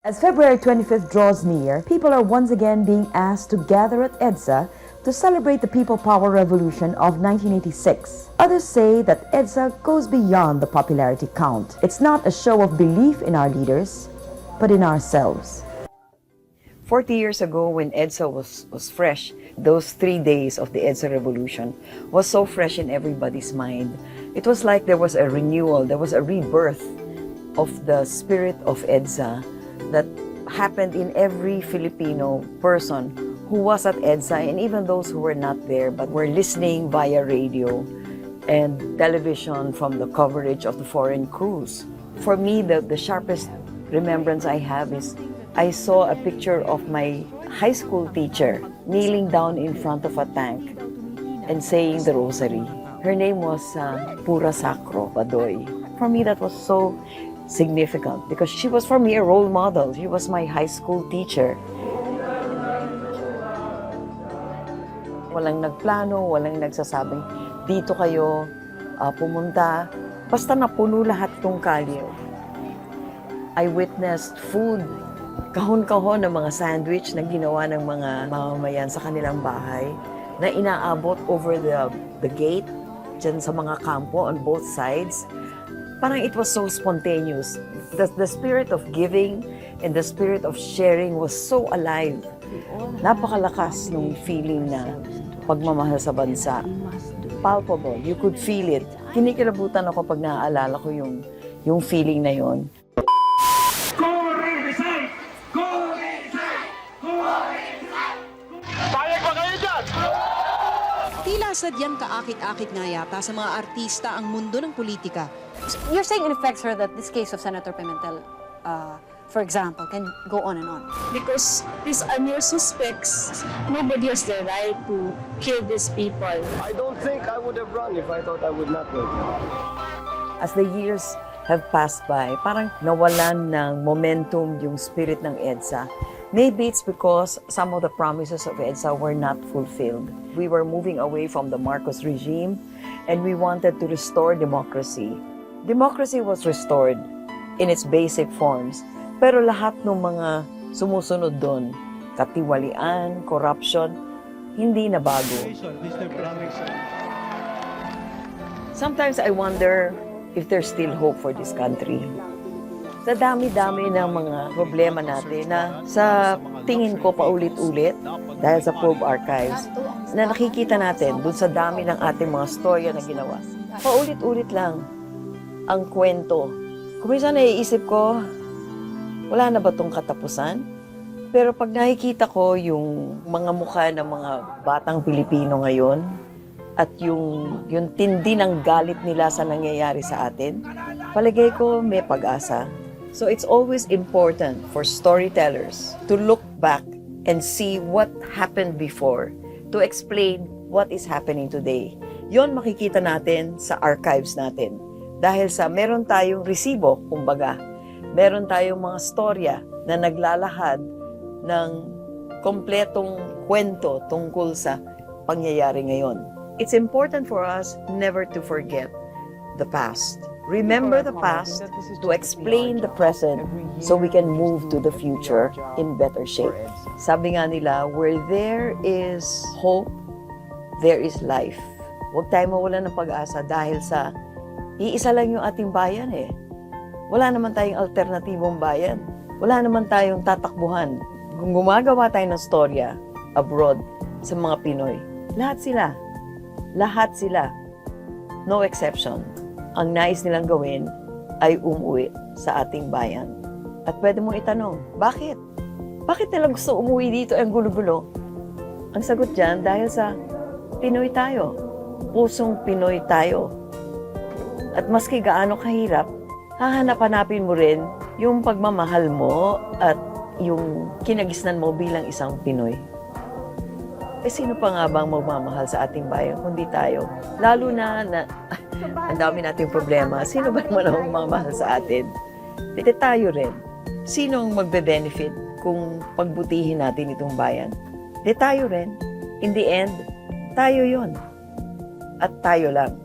As February 25th draws near, people are once again being asked to gather at EDSA to celebrate the People Power Revolution of 1986. Others say that EDSA goes beyond the popularity count. It's not a show of belief in our leaders, but in ourselves. 40 years ago, when EDSA was fresh, those 3 days of the EDSA revolution was so fresh in everybody's mind. It was like there was a renewal, there was a rebirth of the spirit of EDSA that happened in every Filipino person who was at EDSA, and even those who were not there but were listening via radio and television from the coverage of the foreign crews. For me, the sharpest remembrance I have is I saw a picture of my high school teacher kneeling down in front of a tank and saying the rosary. Her name was Pura Sacro Badoy. For me, that was so significant because she was for me a role model. She was my high school teacher. Walang nagplano, walang nagsasabing, dito kayo pumunta. Basta napuno lahat tong kalye. I witnessed food, kahon-kahon ng mga sandwich na ginawa ng mga mamamayan sa kanilang bahay na inaabot over the gate, dyan sa mga kampo on both sides. Parang it was so spontaneous. The spirit of giving and the spirit of sharing was so alive. Napakalakas nung feeling na pagmamahal sa bansa. Palpable. You could feel it. Kinikilabutan ako pag naaalala ko yung feeling na yon. Tila sadyang kaakit-akit nga yata sa mga artista ang mundo ng politika. You're saying in effect, sir, that this case of Senator Pimentel, for example, can go on and on? Because these are mere suspects. Nobody has the right to kill these people. I don't think I would have run if I thought I would not win. As the years have passed by, parang nawalan ng momentum yung spirit ng EDSA. Maybe it's because some of the promises of EDSA were not fulfilled. We were moving away from the Marcos regime and we wanted to restore democracy. Democracy was restored in its basic forms, pero lahat ng mga sumusunod doon, katiwalian, corruption, hindi na bago. Sometimes I wonder if there's still hope for this country. Sa dami-dami ng mga problema natin na sa tingin ko paulit-ulit dahil sa Probe Archives na nakikita natin dun sa dami ng ating mga storya na ginawa. Paulit-ulit lang ang kwento. Kung minsan naiisip ko, wala na ba itong katapusan? Pero pag nakikita ko yung mga mukha ng mga batang Pilipino ngayon at yung tindi ng galit nila sa nangyayari sa atin, palagay ko may pag-asa. So it's always important for storytellers to look back and see what happened before to explain what is happening today. Yon makikita natin sa archives natin. Dahil sa meron tayong resibo, kumbaga, meron tayong mga storya na naglalahad ng kompletong kwento tungkol sa pangyayari ngayon. It's important for us never to forget the past. Remember the past to explain the present so we can move to the future in better shape. Sabi nga nila, where there is hope, there is life. Huwag tayo mawalan ng pag-asa dahil sa iisa lang yung ating bayan eh. Wala naman tayong alternatibong bayan. Wala naman tayong tatakbuhan. Kung gumagawa tayo ng storya abroad sa mga Pinoy, lahat sila, no exception. Ang nais nilang gawin ay umuwi sa ating bayan. At pwede mong itanong, bakit? Bakit nila gusto umuwi dito ang gulo-gulo? Ang sagot dyan, dahil sa Pinoy tayo. Pusong Pinoy tayo. At maski gaano kahirap, hahanap-hanapin mo rin yung pagmamahal mo at yung kinagisnan mo bilang isang Pinoy. Sino pa nga bang magmamahal sa ating bayan kundi tayo? Lalo na ang dami nating problema. Sino ba naman ang magmamahal sa atin? Hindi tayo rin. Sino ang magbe-benefit kung pagbutihin natin itong bayan? Hindi tayo rin. In the end, tayo yon. At tayo lang.